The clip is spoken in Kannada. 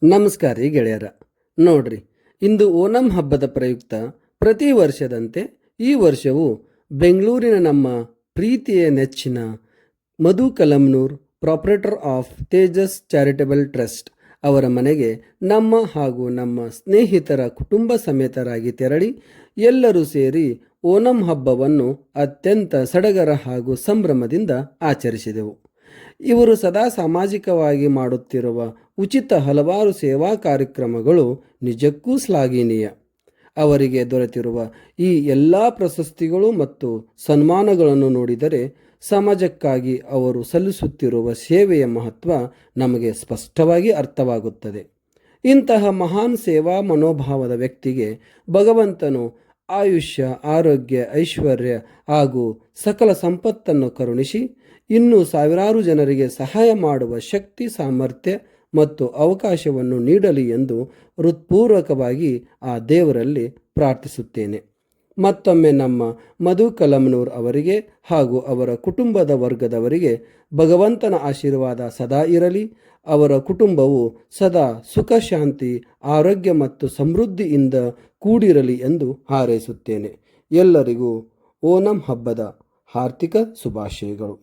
ನಮಸ್ಕಾರ ರೀ ಗೆಳೆಯರ. ನೋಡ್ರಿ, ಇಂದು ಓಣಂ ಹಬ್ಬದ ಪ್ರಯುಕ್ತ ಪ್ರತಿ ವರ್ಷದಂತೆ ಈ ವರ್ಷವೂ ಬೆಂಗಳೂರಿನ ನಮ್ಮ ಪ್ರೀತಿಯ ನೆಚ್ಚಿನ ಮಧು ಕಲಂನೂರ್, ಪ್ರಾಪರೇಟರ್ ಆಫ್ ತೇಜಸ್ ಚಾರಿಟಬಲ್ ಟ್ರಸ್ಟ್ ಅವರ ಮನೆಗೆ ನಮ್ಮ ಹಾಗೂ ನಮ್ಮ ಸ್ನೇಹಿತರ ಕುಟುಂಬ ಸಮೇತರಾಗಿ ತೆರಳಿ ಎಲ್ಲರೂ ಸೇರಿ ಓಣಂ ಹಬ್ಬವನ್ನು ಅತ್ಯಂತ ಸಡಗರ ಹಾಗೂ ಸಂಭ್ರಮದಿಂದ ಆಚರಿಸಿದೆವು. ಇವರು ಸದಾ ಸಾಮಾಜಿಕವಾಗಿ ಮಾಡುತ್ತಿರುವ ಉಚಿತ ಹಲವಾರು ಸೇವಾ ಕಾರ್ಯಕ್ರಮಗಳು ನಿಜಕ್ಕೂ ಶ್ಲಾಘನೀಯ. ಅವರಿಗೆ ದೊರೆತಿರುವ ಈ ಎಲ್ಲ ಪ್ರಶಸ್ತಿಗಳು ಮತ್ತು ಸನ್ಮಾನಗಳನ್ನು ನೋಡಿದರೆ ಸಮಾಜಕ್ಕಾಗಿ ಅವರು ಸಲ್ಲಿಸುತ್ತಿರುವ ಸೇವೆಯ ಮಹತ್ವ ನಮಗೆ ಸ್ಪಷ್ಟವಾಗಿ ಅರ್ಥವಾಗುತ್ತದೆ. ಇಂತಹ ಮಹಾನ್ ಸೇವಾ ಮನೋಭಾವದ ವ್ಯಕ್ತಿಗೆ ಭಗವಂತನು ಆಯುಷ್ಯ, ಆರೋಗ್ಯ, ಐಶ್ವರ್ಯ ಹಾಗೂ ಸಕಲ ಸಂಪತ್ತನ್ನು ಕರುಣಿಸಿ ಇನ್ನೂ ಸಾವಿರಾರು ಜನರಿಗೆ ಸಹಾಯ ಮಾಡುವ ಶಕ್ತಿ, ಸಾಮರ್ಥ್ಯ ಮತ್ತು ಅವಕಾಶವನ್ನು ನೀಡಲಿ ಎಂದು ಹೃತ್ಪೂರ್ವಕವಾಗಿ ಆ ದೇವರಲ್ಲಿ ಪ್ರಾರ್ಥಿಸುತ್ತೇನೆ. ಮತ್ತೊಮ್ಮೆ ನಮ್ಮ ಮಧು ಕಲಂನೂರ್ ಅವರಿಗೆ ಹಾಗೂ ಅವರ ಕುಟುಂಬದ ವರ್ಗದವರಿಗೆ ಭಗವಂತನ ಆಶೀರ್ವಾದ ಸದಾ ಇರಲಿ. ಅವರ ಕುಟುಂಬವು ಸದಾ ಸುಖ, ಶಾಂತಿ, ಆರೋಗ್ಯ ಮತ್ತು ಸಮೃದ್ಧಿಯಿಂದ ಕೂಡಿರಲಿ ಎಂದು ಹಾರೈಸುತ್ತೇನೆ. ಎಲ್ಲರಿಗೂ ಓಣಂ ಹಬ್ಬದ ಹಾರ್ದಿಕ ಶುಭಾಶಯಗಳು.